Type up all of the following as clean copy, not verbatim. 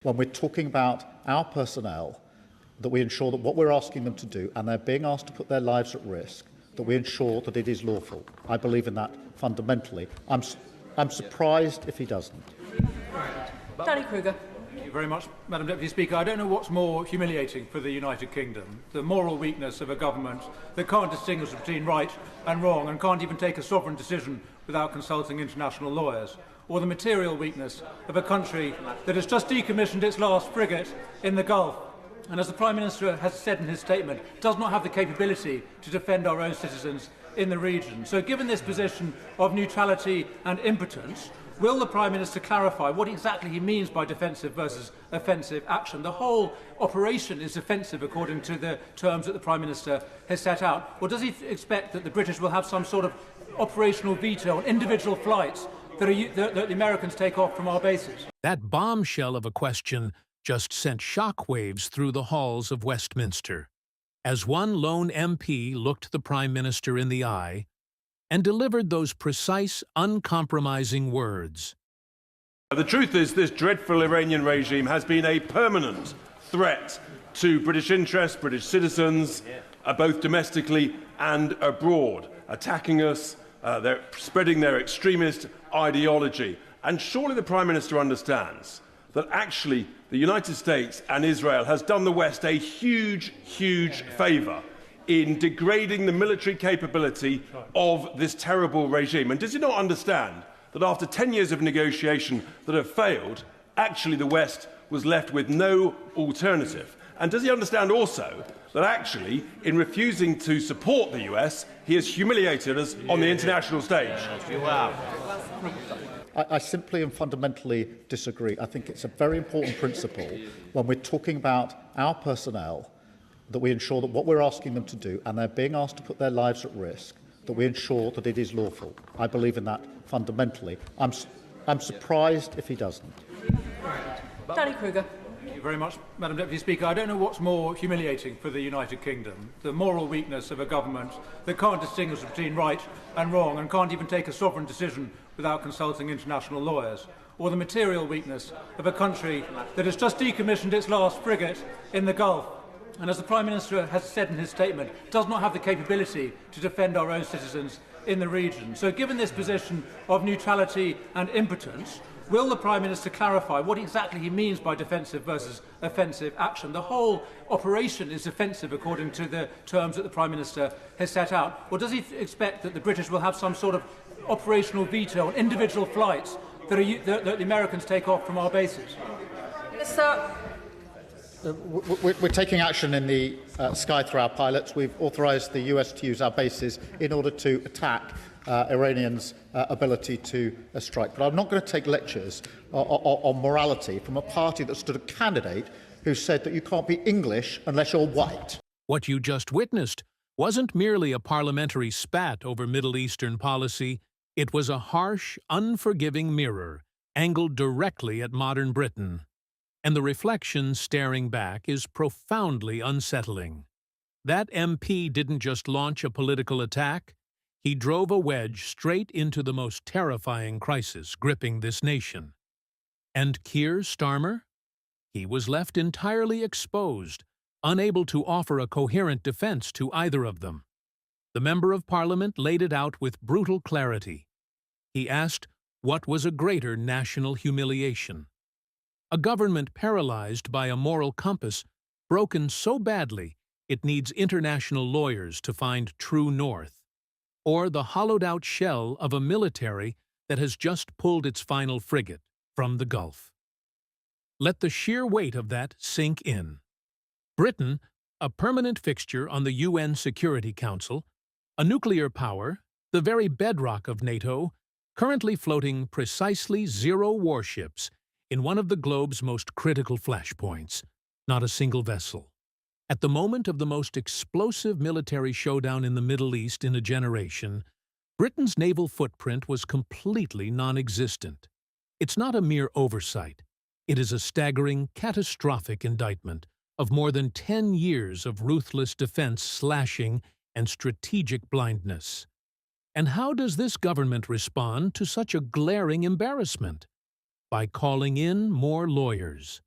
when we're talking about our personnel, that we ensure that what we're asking them to do, and they're being asked to put their lives at risk, that we ensure that it is lawful. I believe in that fundamentally. I'm surprised if he doesn't. Danny Kruger. Thank you very much, Madam Deputy Speaker. I don't know what's more humiliating for the United Kingdom, the moral weakness of a government that can't distinguish between right and wrong and can't even take a sovereign decision without consulting international lawyers, or the material weakness of a country that has just decommissioned its last frigate in the Gulf and, as the Prime Minister has said in his statement, does not have the capability to defend our own citizens in the region. So given this position of neutrality and impotence, will the Prime Minister clarify what exactly he means by defensive versus offensive action? The whole operation is offensive according to the terms that the Prime Minister has set out. Or does he expect that the British will have some sort of operational veto on individual flights that the Americans take off from our bases? That bombshell of a question just sent shockwaves through the halls of Westminster, as one lone MP looked the Prime Minister in the eye and delivered those precise, uncompromising words. The truth is, this dreadful Iranian regime has been a permanent threat to British interests, British citizens, both domestically and abroad, attacking us, they're spreading their extremist ideology. And surely the Prime Minister understands that actually the United States and Israel has done the West a huge, huge favour in degrading the military capability of this terrible regime. And does he not understand that after 10 years of negotiation that have failed, actually the West was left with no alternative? And does he understand also that actually, in refusing to support the US, he has humiliated us on the international stage? I simply and fundamentally disagree. I think it's a very important principle when we're talking about our personnel, that we ensure that what we're asking them to do, and they're being asked to put their lives at risk, that we ensure that it is lawful. I believe in that fundamentally. I'm surprised if he doesn't. Danny Kruger. Thank you very much, Madam Deputy Speaker. I don't know what's more humiliating for the United Kingdom, the moral weakness of a government that can't distinguish between right and wrong and can't even take a sovereign decision without consulting international lawyers, or the material weakness of a country that has just decommissioned its last frigate in the Gulf and, as the Prime Minister has said in his statement, does not have the capability to defend our own citizens in the region. So given this position of neutrality and impotence, will the Prime Minister clarify what exactly he means by defensive versus offensive action? The whole operation is offensive according to the terms that the Prime Minister has set out. Or does he expect that the British will have some sort of operational veto on individual flights that the Americans take off from our bases? Minister. We're taking action in the sky through our pilots. We've authorised the US to use our bases in order to attack Iranians' ability to strike. But I'm not going to take lectures on morality from a party that stood a candidate who said that you can't be English unless you're white. What you just witnessed wasn't merely a parliamentary spat over Middle Eastern policy. It was a harsh, unforgiving mirror angled directly at modern Britain. And the reflection staring back is profoundly unsettling. That MP didn't just launch a political attack, he drove a wedge straight into the most terrifying crisis gripping this nation. And Keir Starmer? He was left entirely exposed, unable to offer a coherent defense to either of them. The Member of Parliament laid it out with brutal clarity. He asked, what was a greater national humiliation? A government paralyzed by a moral compass, broken so badly it needs international lawyers to find true north, or the hollowed-out shell of a military that has just pulled its final frigate from the Gulf. Let the sheer weight of that sink in. Britain, a permanent fixture on the UN Security Council, a nuclear power, the very bedrock of NATO, currently floating precisely 0 warships in one of the globe's most critical flashpoints, not a single vessel. At the moment of the most explosive military showdown in the Middle East in a generation, Britain's naval footprint was completely non-existent. It's not a mere oversight. It is a staggering, catastrophic indictment of more than 10 years of ruthless defense slashing and strategic blindness. And how does this government respond to such a glaring embarrassment? By calling in more lawyers.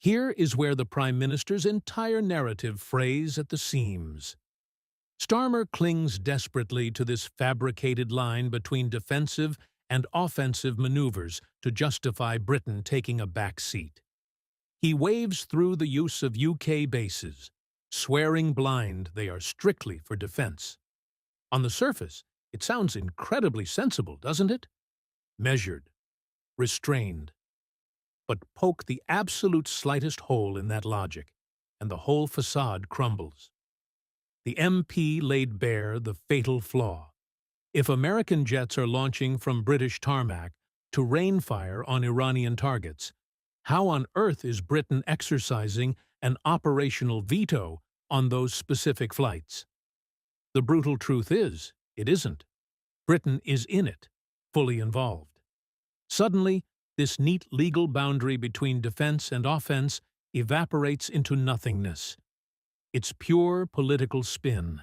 Here is where the Prime Minister's entire narrative frays at the seams. Starmer clings desperately to this fabricated line between defensive and offensive maneuvers to justify Britain taking a back seat. He waves through the use of UK bases, swearing blind they are strictly for defense. On the surface, it sounds incredibly sensible, doesn't it? Measured, restrained. But poke the absolute slightest hole in that logic, and the whole facade crumbles. The MP laid bare the fatal flaw. If American jets are launching from British tarmac to rain fire on Iranian targets, how on earth is Britain exercising an operational veto on those specific flights? The brutal truth is, it isn't. Britain is in it, fully involved. Suddenly, this neat legal boundary between defense and offense evaporates into nothingness. It's pure political spin,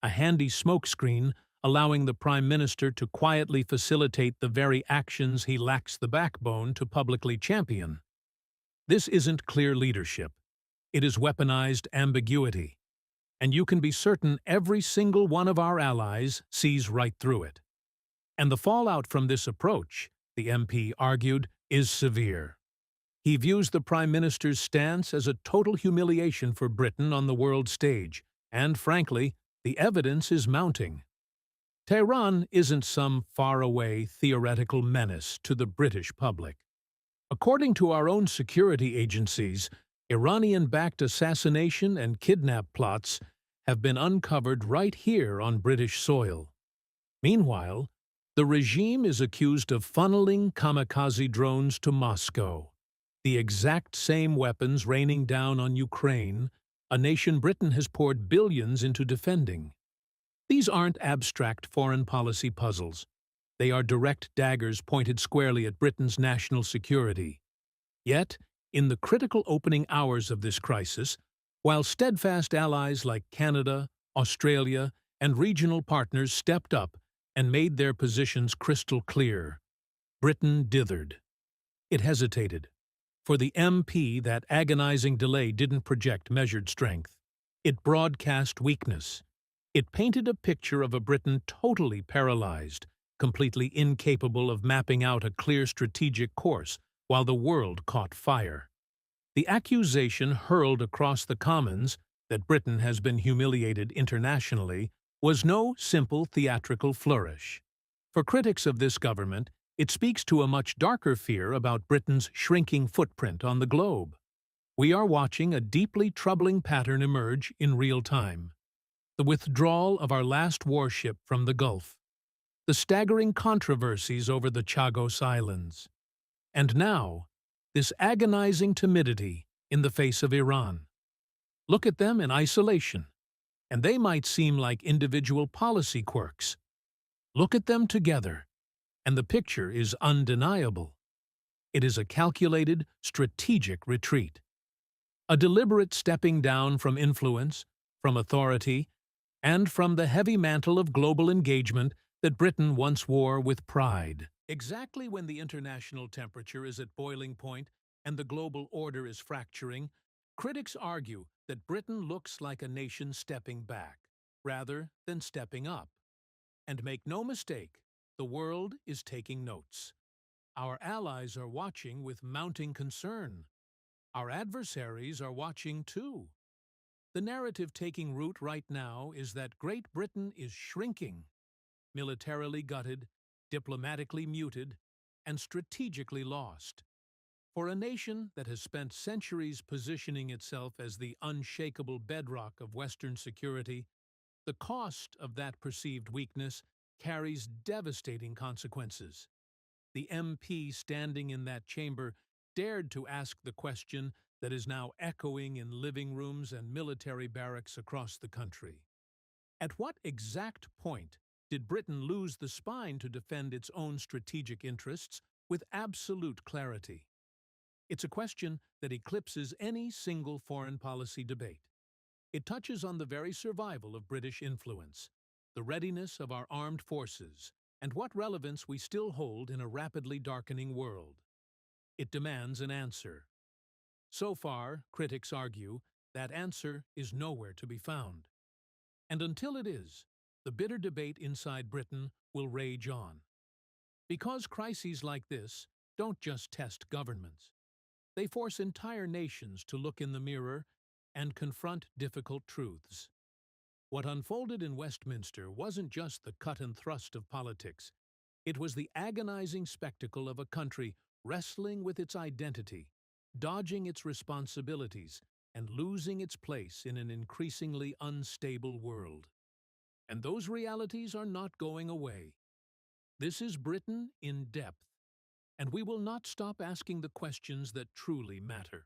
a handy smokescreen allowing the Prime Minister to quietly facilitate the very actions he lacks the backbone to publicly champion. This isn't clear leadership. It is weaponized ambiguity. And you can be certain every single one of our allies sees right through it. And the fallout from this approach, the MP argued, is severe. He views the Prime Minister's stance as a total humiliation for Britain on the world stage, and frankly, the evidence is mounting. Tehran isn't some faraway theoretical menace to the British public. According to our own security agencies, Iranian-backed assassination and kidnap plots have been uncovered right here on British soil. Meanwhile, the regime is accused of funneling kamikaze drones to Moscow, the exact same weapons raining down on Ukraine, a nation Britain has poured billions into defending. These aren't abstract foreign policy puzzles. They are direct daggers pointed squarely at Britain's national security. Yet, in the critical opening hours of this crisis, while steadfast allies like Canada, Australia, and regional partners stepped up and made their positions crystal clear, Britain dithered. It hesitated. For the MP, that agonizing delay didn't project measured strength. It broadcast weakness. It painted a picture of a Britain totally paralyzed, completely incapable of mapping out a clear strategic course while the world caught fire. The accusation hurled across the Commons that Britain has been humiliated internationally was no simple theatrical flourish. For critics of this government, it speaks to a much darker fear about Britain's shrinking footprint on the globe. We are watching a deeply troubling pattern emerge in real time. The withdrawal of our last warship from the Gulf, the staggering controversies over the Chagos Islands, and now, this agonizing timidity in the face of Iran. Look at them in isolation, and they might seem like individual policy quirks. Look at them together, and the picture is undeniable. It is a calculated, strategic retreat. A deliberate stepping down from influence, from authority, and from the heavy mantle of global engagement that Britain once wore with pride. Exactly when the international temperature is at boiling point and the global order is fracturing, critics argue that Britain looks like a nation stepping back, rather than stepping up. And make no mistake, the world is taking notes. Our allies are watching with mounting concern. Our adversaries are watching too. The narrative taking root right now is that Great Britain is shrinking, militarily gutted, diplomatically muted, and strategically lost. For a nation that has spent centuries positioning itself as the unshakable bedrock of Western security, the cost of that perceived weakness carries devastating consequences. The MP standing in that chamber dared to ask the question that is now echoing in living rooms and military barracks across the country. At what exact point did Britain lose the spine to defend its own strategic interests with absolute clarity? It's a question that eclipses any single foreign policy debate. It touches on the very survival of British influence, the readiness of our armed forces, and what relevance we still hold in a rapidly darkening world. It demands an answer. So far, critics argue, that answer is nowhere to be found. And until it is, the bitter debate inside Britain will rage on. Because crises like this don't just test governments. They force entire nations to look in the mirror and confront difficult truths. What unfolded in Westminster wasn't just the cut and thrust of politics. It was the agonizing spectacle of a country wrestling with its identity, dodging its responsibilities, and losing its place in an increasingly unstable world. And those realities are not going away. This is Britain in depth, and we will not stop asking the questions that truly matter.